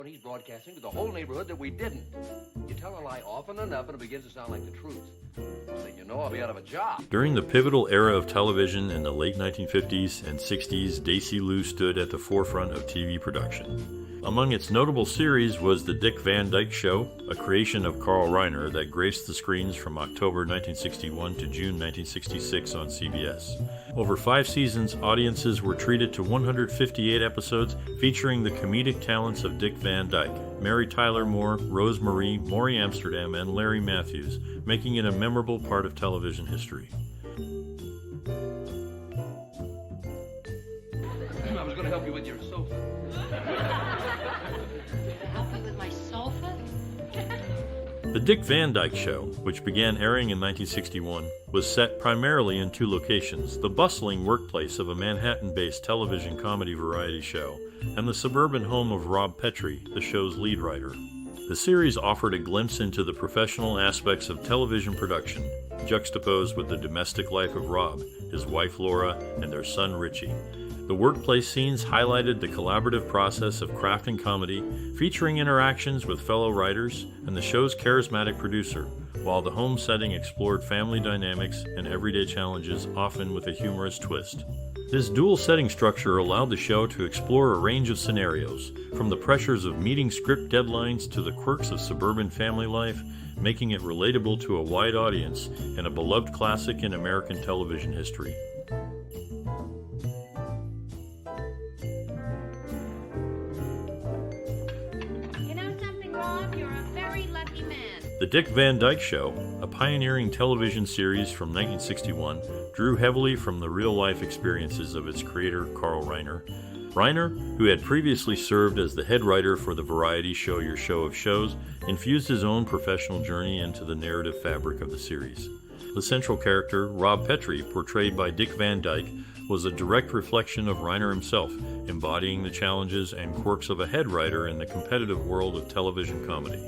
He's broadcasting to the whole neighborhood that we didn't. You tell a lie often enough and it begins to sound like the truth. Then you know I'll be out of a job. During the pivotal era of television in the late 1950s and 60s, Daisy Lou stood at the forefront of TV production. Among its notable series was The Dick Van Dyke Show, a creation of Carl Reiner that graced the screens from October 1961 to June 1966 on CBS. Over 5 seasons, audiences were treated to 158 episodes featuring the comedic talents of Dick Van Dyke, Mary Tyler Moore, Rose Marie, Maury Amsterdam, and Larry Matthews, making it a memorable part of television history. I was going to help you with your sofa. Help me with my sofa? The Dick Van Dyke Show, which began airing in 1961, was set primarily in 2 locations: the bustling workplace of a Manhattan-based television comedy variety show, and the suburban home of Rob Petrie, the show's lead writer. The series offered a glimpse into the professional aspects of television production, juxtaposed with the domestic life of Rob, his wife Laura, and their son Richie. The workplace scenes highlighted the collaborative process of crafting comedy, featuring interactions with fellow writers and the show's charismatic producer, while the home setting explored family dynamics and everyday challenges, often with a humorous twist. This dual setting structure allowed the show to explore a range of scenarios, from the pressures of meeting script deadlines to the quirks of suburban family life, making it relatable to a wide audience and a beloved classic in American television history. The Dick Van Dyke Show, a pioneering television series from 1961, drew heavily from the real-life experiences of its creator, Carl Reiner. Reiner, who had previously served as the head writer for the variety show Your Show of Shows, infused his own professional journey into the narrative fabric of the series. The central character, Rob Petrie, portrayed by Dick Van Dyke, was a direct reflection of Reiner himself, embodying the challenges and quirks of a head writer in the competitive world of television comedy.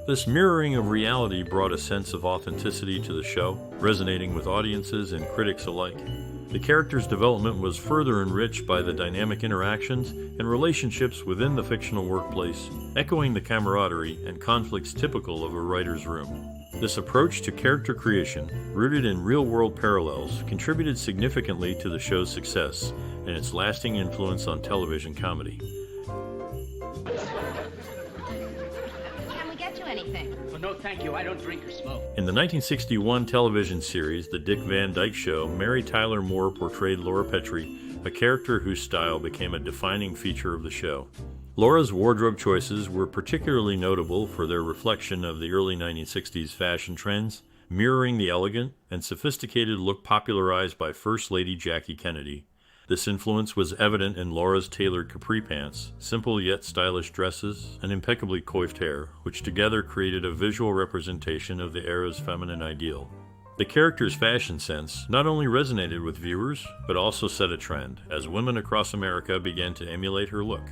This mirroring of reality brought a sense of authenticity to the show, resonating with audiences and critics alike. The character's development was further enriched by the dynamic interactions and relationships within the fictional workplace, echoing the camaraderie and conflicts typical of a writer's room. This approach to character creation, rooted in real-world parallels, contributed significantly to the show's success and its lasting influence on television comedy. Anything. Well, no, thank you. I don't drink or smoke. In the 1961 television series The Dick Van Dyke Show, Mary Tyler Moore portrayed Laura Petrie, a character whose style became a defining feature of the show. Laura's wardrobe choices were particularly notable for their reflection of the early 1960s fashion trends, mirroring the elegant and sophisticated look popularized by First Lady Jackie Kennedy. This influence was evident in Laura's tailored capri pants, simple yet stylish dresses, and impeccably coiffed hair, which together created a visual representation of the era's feminine ideal. The character's fashion sense not only resonated with viewers, but also set a trend, as women across America began to emulate her look.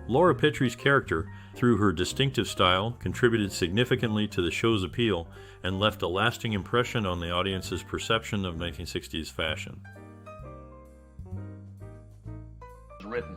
Laura Petrie's character, through her distinctive style, contributed significantly to the show's appeal and left a lasting impression on the audience's perception of 1960s fashion. Written.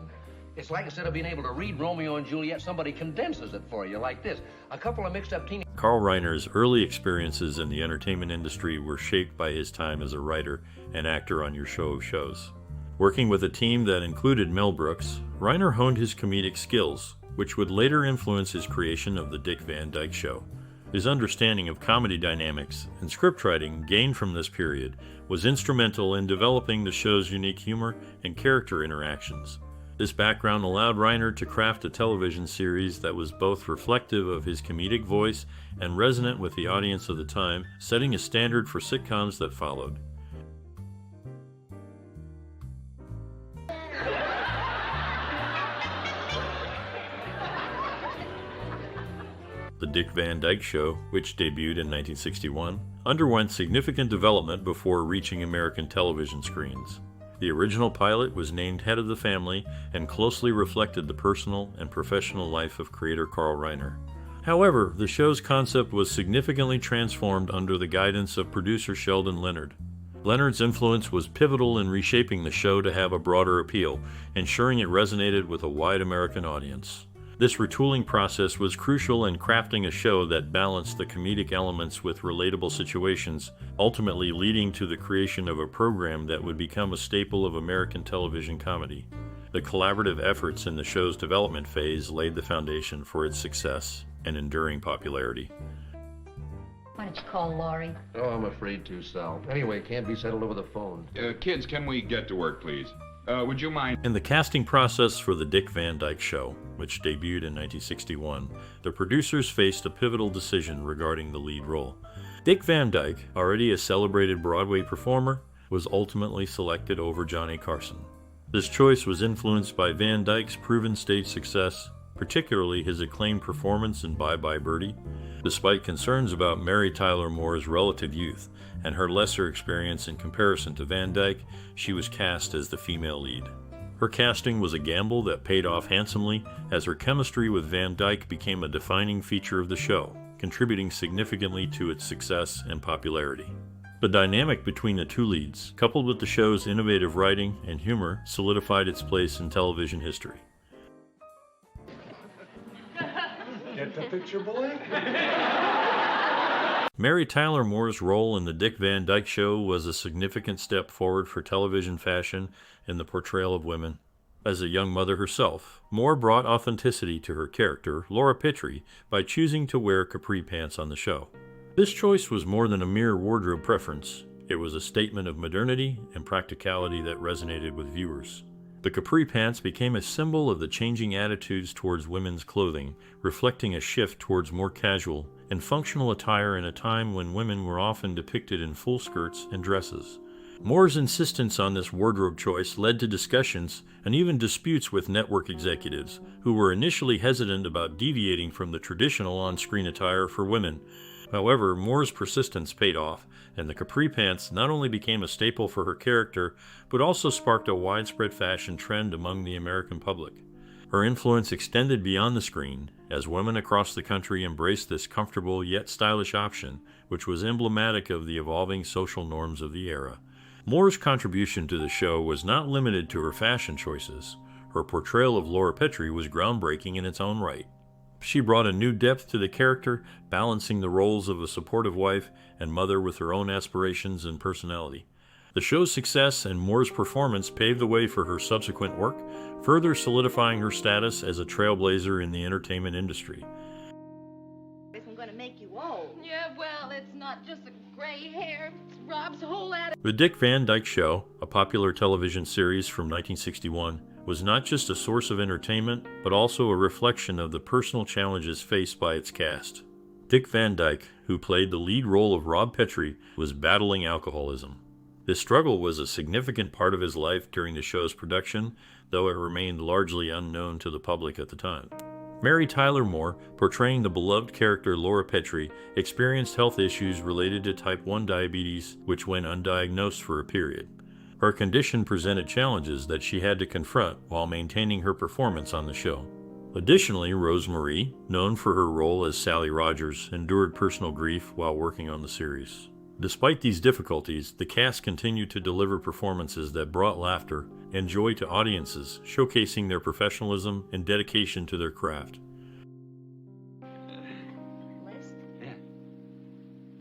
It's like instead of being able to read Romeo and Juliet, somebody condenses it for you like this. A couple of mixed-up teenagers. Carl Reiner's early experiences in the entertainment industry were shaped by his time as a writer and actor on Your Show of Shows. Working with a team that included Mel Brooks, Reiner honed his comedic skills, which would later influence his creation of The Dick Van Dyke Show. His understanding of comedy dynamics and scriptwriting gained from this period was instrumental in developing the show's unique humor and character interactions. This background allowed Reiner to craft a television series that was both reflective of his comedic voice and resonant with the audience of the time, setting a standard for sitcoms that followed. The Dick Van Dyke Show, which debuted in 1961, underwent significant development before reaching American television screens. The original pilot was named Head of the Family and closely reflected the personal and professional life of creator Carl Reiner. However, the show's concept was significantly transformed under the guidance of producer Sheldon Leonard. Leonard's influence was pivotal in reshaping the show to have a broader appeal, ensuring it resonated with a wide American audience. This retooling process was crucial in crafting a show that balanced the comedic elements with relatable situations, ultimately leading to the creation of a program that would become a staple of American television comedy. The collaborative efforts in the show's development phase laid the foundation for its success and enduring popularity. Why don't you call Laurie? Oh, I'm afraid to, Sal. Anyway, it can't be settled over the phone. Kids, can we get to work, please? Would you mind? In the casting process for The Dick Van Dyke Show, which debuted in 1961, the producers faced a pivotal decision regarding the lead role. Dick Van Dyke, already a celebrated Broadway performer, was ultimately selected over Johnny Carson. This choice was influenced by Van Dyke's proven stage success, particularly his acclaimed performance in Bye Bye Birdie. Despite concerns about Mary Tyler Moore's relative youth and her lesser experience in comparison to Van Dyke, she was cast as the female lead. Her casting was a gamble that paid off handsomely, as her chemistry with Van Dyke became a defining feature of the show, contributing significantly to its success and popularity. The dynamic between the two leads, coupled with the show's innovative writing and humor, solidified its place in television history. Get the picture, boy? Mary Tyler Moore's role in The Dick Van Dyke Show was a significant step forward for television fashion in the portrayal of women. As a young mother herself, Moore brought authenticity to her character, Laura Petrie, by choosing to wear capri pants on the show. This choice was more than a mere wardrobe preference. It was a statement of modernity and practicality that resonated with viewers. The capri pants became a symbol of the changing attitudes towards women's clothing, reflecting a shift towards more casual and functional attire in a time when women were often depicted in full skirts and dresses. Moore's insistence on this wardrobe choice led to discussions and even disputes with network executives, who were initially hesitant about deviating from the traditional on-screen attire for women. However, Moore's persistence paid off, and the capri pants not only became a staple for her character, but also sparked a widespread fashion trend among the American public. Her influence extended beyond the screen, as women across the country embraced this comfortable yet stylish option, which was emblematic of the evolving social norms of the era. Moore's contribution to the show was not limited to her fashion choices. Her portrayal of Laura Petrie was groundbreaking in its own right. She brought a new depth to the character, balancing the roles of a supportive wife and mother with her own aspirations and personality. The show's success and Moore's performance paved the way for her subsequent work, further solidifying her status as a trailblazer in the entertainment industry. Isn't going to make you old. Yeah, well, it's not just the gray hair. It's Rob's whole attitude. The Dick Van Dyke Show, a popular television series from 1961, was not just a source of entertainment, but also a reflection of the personal challenges faced by its cast. Dick Van Dyke, who played the lead role of Rob Petrie, was battling alcoholism. This struggle was a significant part of his life during the show's production, though it remained largely unknown to the public at the time. Mary Tyler Moore, portraying the beloved character Laura Petrie, experienced health issues related to type 1 diabetes, which went undiagnosed for a period. Her condition presented challenges that she had to confront while maintaining her performance on the show. Additionally, Rose Marie, known for her role as Sally Rogers, endured personal grief while working on the series. Despite these difficulties, the cast continued to deliver performances that brought laughter and joy to audiences, showcasing their professionalism and dedication to their craft. List? Yeah.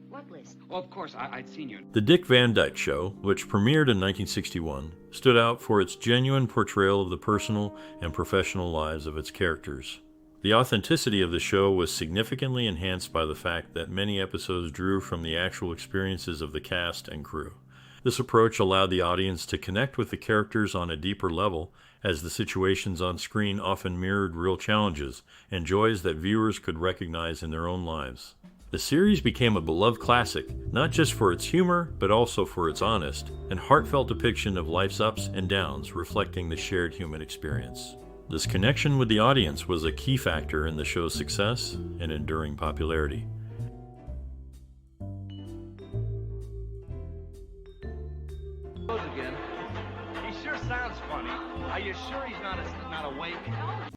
What list? Well, of course, I'd seen you. The Dick Van Dyke Show, which premiered in 1961, stood out for its genuine portrayal of the personal and professional lives of its characters. The authenticity of the show was significantly enhanced by the fact that many episodes drew from the actual experiences of the cast and crew. This approach allowed the audience to connect with the characters on a deeper level, as the situations on screen often mirrored real challenges and joys that viewers could recognize in their own lives. The series became a beloved classic, not just for its humor, but also for its honest and heartfelt depiction of life's ups and downs, reflecting the shared human experience. This connection with the audience was a key factor in the show's success and enduring popularity. Again. He sure sounds funny. Are you sure he's not awake?